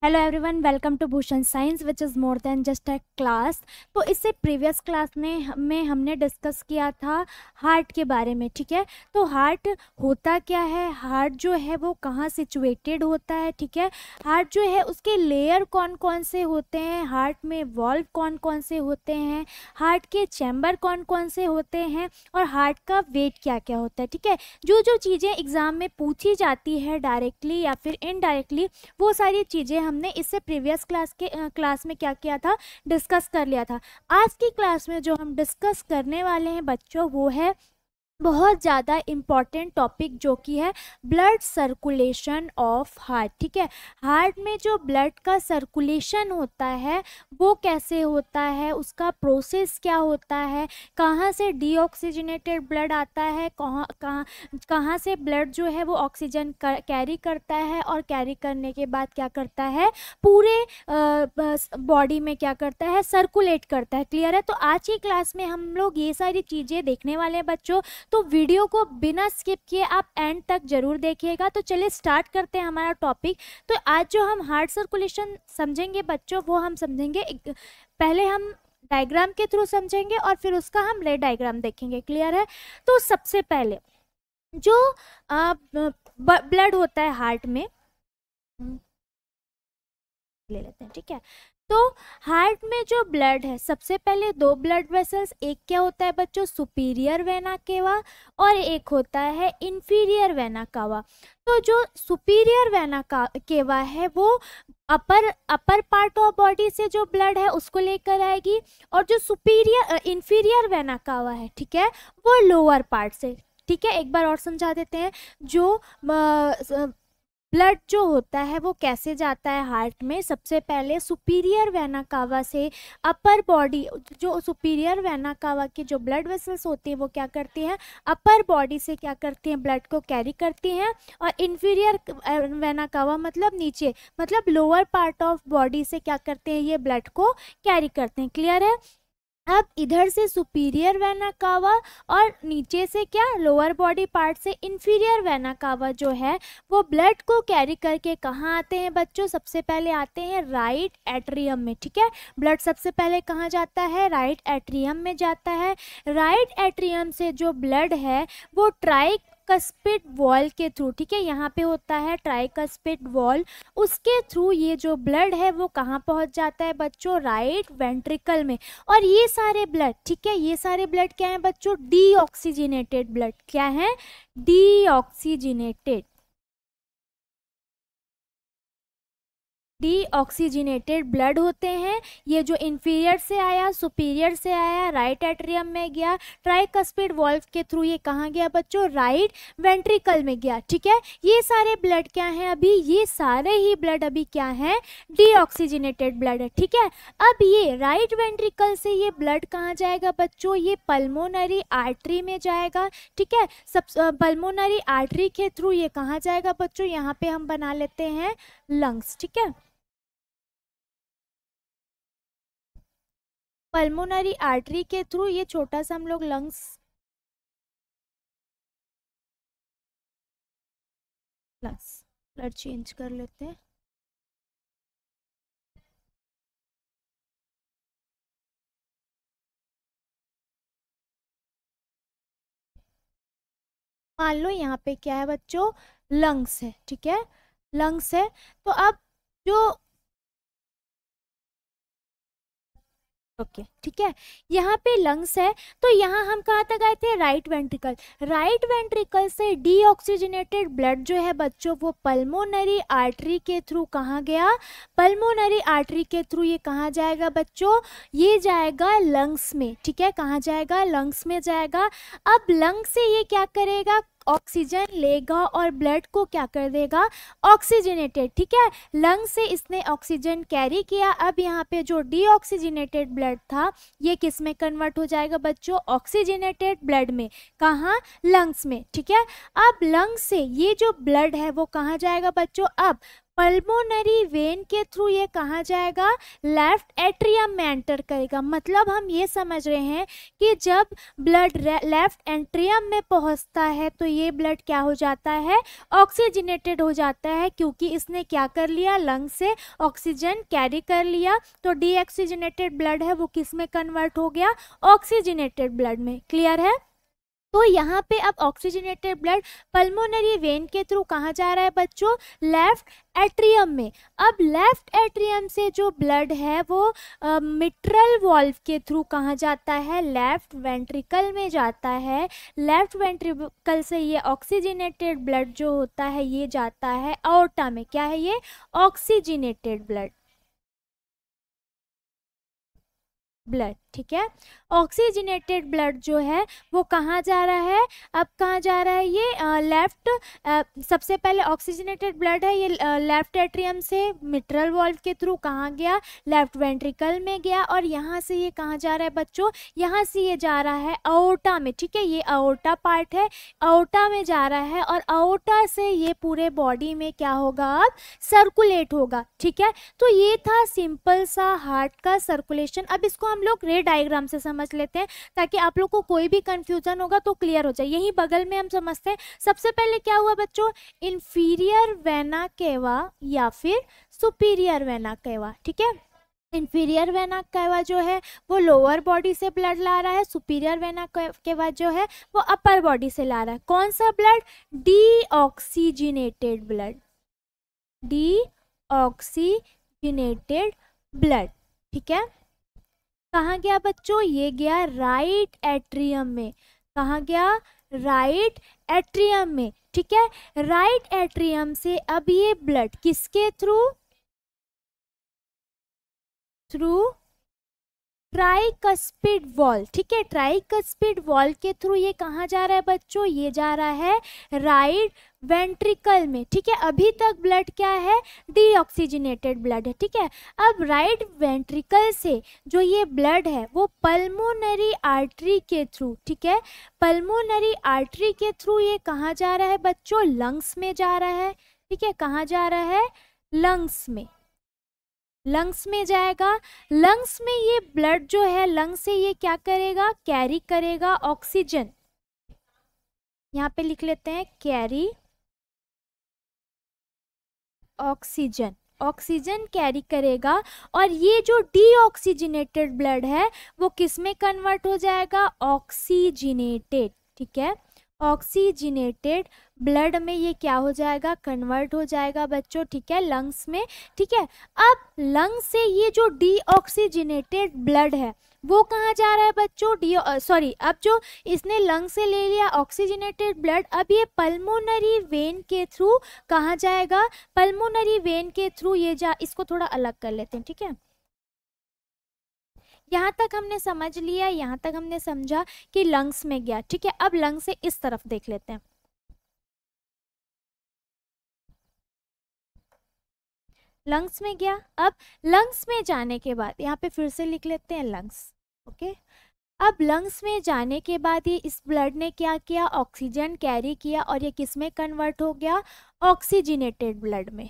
Hello everyone, welcome to Bhushan science which is more than just a class. तो इससे previous class में हमने discuss किया था हार्ट के बारे में। ठीक है, तो हार्ट होता क्या है, हार्ट जो है वो कहाँ सिचुएटेड होता है। ठीक है, हार्ट जो है उसके लेयर कौन कौन से होते हैं, हार्ट में वॉल्व कौन कौन से होते हैं, हार्ट के चैम्बर कौन कौन से होते हैं और हार्ट का वेट क्या क्या होता है। ठीक है, जो जो चीज़ें एग्ज़ाम में पूछी जाती है डायरेक्टली या फिर इनडायरेक्टली, वो सारी चीज़ें हमने इससे प्रीवियस क्लास में क्या किया था, डिस्कस कर लिया था। आज की क्लास में जो हम डिस्कस करने वाले हैं बच्चों, वो है बहुत ज़्यादा इम्पॉर्टेंट टॉपिक, जो कि है ब्लड सर्कुलेशन ऑफ हार्ट। ठीक है, हार्ट में जो ब्लड का सर्कुलेशन होता है वो कैसे होता है, उसका प्रोसेस क्या होता है, कहाँ से डीऑक्सीजनेटेड ब्लड आता है, कहाँ से ब्लड जो है वो ऑक्सीजन कैरी करता है और कैरी करने के बाद क्या करता है, पूरे बॉडी में क्या करता है, सर्कुलेट करता है। क्लियर है? तो आज की क्लास में हम लोग ये सारी चीज़ें देखने वाले हैं बच्चों, तो वीडियो को बिना स्किप किए आप एंड तक जरूर देखिएगा। तो चलिए स्टार्ट करते हैं हमारा टॉपिक। तो आज जो हम हार्ट सर्कुलेशन समझेंगे बच्चों, वो हम समझेंगे पहले हम डायग्राम के थ्रू समझेंगे और फिर उसका हम रे डायग्राम देखेंगे। क्लियर है? तो सबसे पहले जो ब्लड होता है हार्ट में ले लेते हैं। ठीक है, तो हार्ट में जो ब्लड है, सबसे पहले दो ब्लड वेसल्स, एक क्या होता है बच्चों, सुपीरियर वेना केवा और एक होता है इंफीरियर वेना कावा। तो जो सुपीरियर वेना केवा है वो अपर पार्ट ऑफ बॉडी से जो ब्लड है उसको लेकर आएगी, और जो इंफीरियर वेना कावा है, ठीक है, वो लोअर पार्ट से। ठीक है, एक बार और समझा देते हैं। जो ब्लड जो होता है वो कैसे जाता है हार्ट में, सबसे पहले सुपीरियर वेना कावा से अपर बॉडी, जो सुपीरियर वेना कावा की जो ब्लड वेसल्स होती हैं वो क्या करती हैं, अपर बॉडी से क्या करती हैं, ब्लड को कैरी करती हैं, और इन्फीरियर वेना कावा मतलब नीचे, मतलब लोअर पार्ट ऑफ बॉडी से क्या करते हैं, ये ब्लड को कैरी करते हैं। क्लियर है? अब इधर से सुपीरियर वेना कावा और नीचे से क्या, लोअर बॉडी पार्ट से इंफीरियर वेना कावा जो है वो ब्लड को कैरी करके कहाँ आते हैं बच्चों, सबसे पहले आते हैं राइट एट्रियम में। ठीक है, ब्लड सबसे पहले कहाँ जाता है, राइट एट्रियम में जाता है। राइट एट्रियम से जो ब्लड है वो ट्राइकस्पिड वॉल के थ्रू, ठीक है, यहाँ पे होता है ट्राइकस्पिड वॉल, उसके थ्रू ये जो ब्लड है वो कहाँ पहुँच जाता है बच्चों, राइट वेंट्रिकल में। और ये सारे ब्लड, ठीक है, ये सारे ब्लड क्या है बच्चों, डीऑक्सीजनेटेड ब्लड। क्या है? डीऑक्सीजनेटेड डीऑक्सीजनेटेड ब्लड होते हैं। ये जो इंफीरियर से आया, सुपीरियर से आया, राइट एट्रियम में गया, ट्राइकस्पिड वॉल्व के थ्रू ये कहाँ गया बच्चों, राइट वेंट्रिकल में गया। ठीक है, ये सारे ब्लड क्या हैं अभी, ये सारे ही ब्लड अभी क्या हैं, डीऑक्सीजनेटेड ब्लड है। ठीक है, अब ये राइट वेंट्रिकल से ये ब्लड कहाँ जाएगा बच्चों, ये पल्मोनरी आर्टरी में जाएगा। ठीक है, सब पल्मोनरी आर्टरी के थ्रू ये कहाँ जाएगा बच्चों, यहाँ पे हम बना लेते हैं लंग्स। ठीक है, पल्मोनरी आर्टरी के थ्रू ये छोटा सा हम लोग लंग्स कलर चेंज कर लेते हैं। मान लो यहाँ पे क्या है बच्चों, लंग्स है। ठीक है, लंग्स है। तो अब जो ओके, ठीक है, यहाँ पे लंग्स है, तो यहाँ हम कहाँ तक आए थे, राइट वेंट्रिकल। राइट वेंट्रिकल से डीऑक्सीजनेटेड ब्लड जो है बच्चों वो पल्मोनरी आर्टरी के थ्रू कहाँ गया, पल्मोनरी आर्टरी के थ्रू ये कहाँ जाएगा बच्चों, ये जाएगा लंग्स में। ठीक है, कहाँ जाएगा, लंग्स में जाएगा। अब लंग्स से ये क्या करेगा, ऑक्सीजन लेगा और ब्लड को क्या कर देगा, ऑक्सीजनेटेड। ठीक है, लंग से इसने ऑक्सीजन कैरी किया। अब यहाँ पे जो डीऑक्सीजनेटेड ब्लड था ये किस में कन्वर्ट हो जाएगा बच्चों, ऑक्सीजनेटेड ब्लड में। कहाँ, लंग्स में। ठीक है, अब लंग्स से ये जो ब्लड है वो कहाँ जाएगा बच्चों, अब पल्मोनरी वेन के थ्रू ये कहाँ जाएगा, लेफ्ट एट्रियम में एंटर करेगा। मतलब हम ये समझ रहे हैं कि जब ब्लड लेफ्ट एट्रियम में पहुंचता है तो ये ब्लड क्या हो जाता है, ऑक्सीजनेटेड हो जाता है, क्योंकि इसने क्या कर लिया, लंग से ऑक्सीजन कैरी कर लिया। तो डीऑक्सीजनेटेड ब्लड है वो किस में कन्वर्ट हो गया, ऑक्सीजनेटेड ब्लड में। क्लियर है। तो यहाँ पे अब ऑक्सीजनेटेड ब्लड पल्मोनरी वेन के थ्रू कहाँ जा रहा है बच्चों, लेफ्ट एट्रियम में। अब लेफ्ट एट्रियम से जो ब्लड है वो मिट्रल वॉल्व के थ्रू कहाँ जाता है, लेफ्ट वेंट्रिकल में जाता है। लेफ्ट वेंट्रिकल से ये ऑक्सीजनेटेड ब्लड जो होता है ये जाता है अओर्टा में। क्या है ये, ऑक्सीजनेटेड ब्लड। ठीक है। ऑक्सीजनेटेड ब्लड जो है वो कहाँ जा रहा है, अब कहाँ जा रहा है ये, लेफ्ट, सबसे पहले ऑक्सीजनेटेड ब्लड है ये लेफ्ट एट्रियम से मिट्रल वॉल्व के थ्रू कहाँ गया, लेफ्ट वेंट्रिकल में गया। और यहाँ से ये कहाँ जा रहा है बच्चों, यहाँ से ये जा रहा है अओर्टा में। ठीक है, ये अओर्टा पार्ट है, अओर्टा में जा रहा है और अओर्टा से ये पूरे बॉडी में क्या होगा, अब सर्कुलेट होगा। ठीक है, तो ये था सिंपल सा हार्ट का सर्कुलेशन। अब इसको हम लोग रे डायग्राम से समझ लेते हैं ताकि आप लोग को कोई भी कंफ्यूजन होगा तो क्लियर हो जाए। यही बगल में हम समझते हैं। सबसे पहले क्या हुआ बच्चों, इंफीरियर वेना केवा या फिर सुपीरियर वेना केवा। ठीक है, इंफीरियर वेना केवा जो है वो लोअर बॉडी से ब्लड ला रहा है, सुपीरियर वेना केवा जो है वो अपर बॉडी से ला रहा है। कौन सा blood, deoxygenated blood, deoxygenated blood. ठीक है, कहाँ गया बच्चों, ये गया राइट एट्रियम में। कहाँ गया, राइट एट्रियम में। ठीक है, राइट एट्रियम से अब ये ब्लड किसके थ्रू, ट्राइकस्पिड वॉल। ठीक है, ट्राइकस्पिड वॉल के थ्रू ये कहाँ जा रहा है बच्चों, ये जा रहा है राइट वेंट्रिकल में। ठीक है, अभी तक ब्लड क्या है, डीऑक्सीजनेटेड ब्लड है। ठीक है, अब राइट वेंट्रिकल से जो ये ब्लड है वो पल्मोनरी आर्टरी के थ्रू, ठीक है, पल्मोनरी आर्टरी के थ्रू ये कहाँ जा रहा है बच्चों, लंग्स में जा रहा है। ठीक है, कहाँ जा रहा है, लंग्स में, लंग्स में जाएगा। लंग्स में ये ब्लड जो है लंग्स से ये क्या करेगा, कैरी करेगा ऑक्सीजन। यहाँ पे लिख लेते हैं कैरी ऑक्सीजन, ऑक्सीजन कैरी करेगा। और ये जो डीऑक्सीजनेटेड ब्लड है वो किस में कन्वर्ट हो जाएगा, ऑक्सीजनेटेड। ठीक है, ऑक्सीजनेटेड ब्लड में ये क्या हो जाएगा, कन्वर्ट हो जाएगा बच्चों। ठीक है, लंग्स में। ठीक है, अब लंग्स से ये जो डीऑक्सीजनेटेड ब्लड है वो कहाँ जा रहा है बच्चों, अब जो इसने लंग से ले लिया ऑक्सीजनेटेड ब्लड, अब ये पल्मोनरी वेन के थ्रू कहाँ जाएगा, पल्मोनरी वेन के थ्रू ये इसको थोड़ा अलग कर लेते हैं। ठीक है, यहाँ तक हमने समझ लिया, यहाँ तक हमने समझा कि लंग्स में गया। ठीक है, अब लंग्स से इस तरफ देख लेते हैं। लंग्स में गया। अब लंग्स में जाने के बाद यहाँ पे फिर से लिख लेते हैं लंग्स। ओके, अब लंग्स में जाने के बाद ये इस ब्लड ने क्या किया, ऑक्सीजन कैरी किया और ये किस में कन्वर्ट हो गया, ऑक्सीजनेटेड ब्लड में।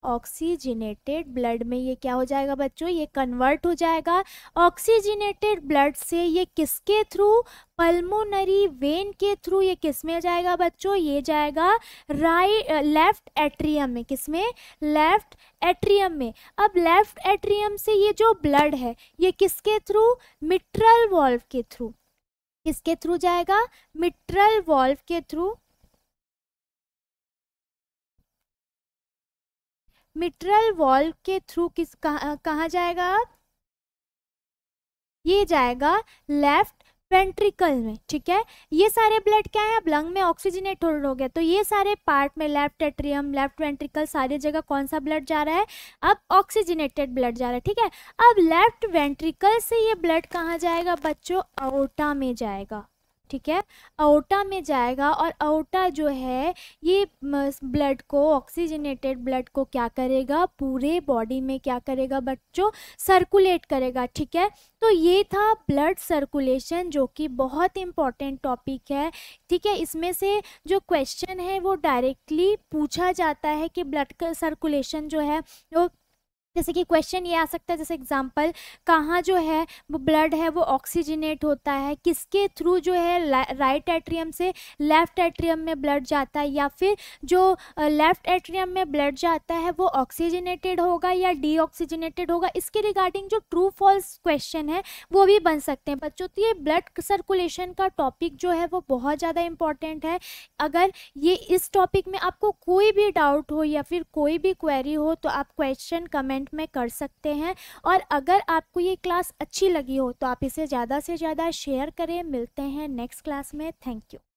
ऑक्सीजनेटेड ब्लड में ये क्या हो जाएगा बच्चों, ये कन्वर्ट हो जाएगा। ऑक्सीजनेटेड ब्लड से ये किसके थ्रू, पल्मोनरी वेन के थ्रू ये किस में जाएगा बच्चों, ये जाएगा लेफ्ट एट्रियम में। किस में, लेफ्ट एट्रियम में। अब लेफ्ट एट्रियम से ये जो ब्लड है ये किसके थ्रू, मिट्रल वॉल्व के थ्रू, किसके थ्रू जाएगा, मिट्रल वॉल्व के थ्रू। मिट्रल वॉल्व के थ्रू किस कहाँ जाएगा, ये जाएगा लेफ्ट वेंट्रिकल में। ठीक है, ये सारे ब्लड क्या है, अब लंग में ऑक्सीजनेट हो गया तो ये सारे पार्ट में लेफ्ट एट्रियम, लेफ्ट वेंट्रिकल, सारी जगह कौन सा ब्लड जा रहा है, अब ऑक्सीजनेटेड ब्लड जा रहा है। ठीक है, अब लेफ्ट वेंट्रिकल से ये ब्लड कहाँ जाएगा बच्चों, अओर्टा में जाएगा। ठीक है, अओर्टा में जाएगा और अओर्टा जो है ये ब्लड को, ऑक्सीजनेटेड ब्लड को क्या करेगा, पूरे बॉडी में क्या करेगा बच्चों, सर्कुलेट करेगा। ठीक है, तो ये था ब्लड सर्कुलेशन, जो कि बहुत इंपॉर्टेंट टॉपिक है। ठीक है, इसमें से जो क्वेश्चन है वो डायरेक्टली पूछा जाता है कि ब्लड का सर्कुलेशन जो है वो, जैसे कि क्वेश्चन ये आ सकता है, जैसे एग्जांपल, कहाँ जो है वो ब्लड है वो ऑक्सीजनेट होता है, किसके थ्रू जो है, राइट एट्रियम से लेफ्ट एट्रियम में ब्लड जाता है, या फिर जो लेफ्ट एट्रियम में ब्लड जाता है वो ऑक्सीजनेटेड होगा या डीऑक्सीजनेटेड होगा। इसके रिगार्डिंग जो ट्रू फॉल्स क्वेश्चन है वो भी बन सकते हैं बच्चों। तो ये ब्लड सर्कुलेशन का टॉपिक जो है वो बहुत ज़्यादा इंपॉर्टेंट है। अगर ये इस टॉपिक में आपको कोई भी डाउट हो या फिर कोई भी क्वेरी हो तो आप क्वेश्चन कमेंट में कर सकते हैं। और अगर आपको ये क्लास अच्छी लगी हो तो आप इसे ज़्यादा से ज़्यादा शेयर करें। मिलते हैं नेक्स्ट क्लास में। Thank you.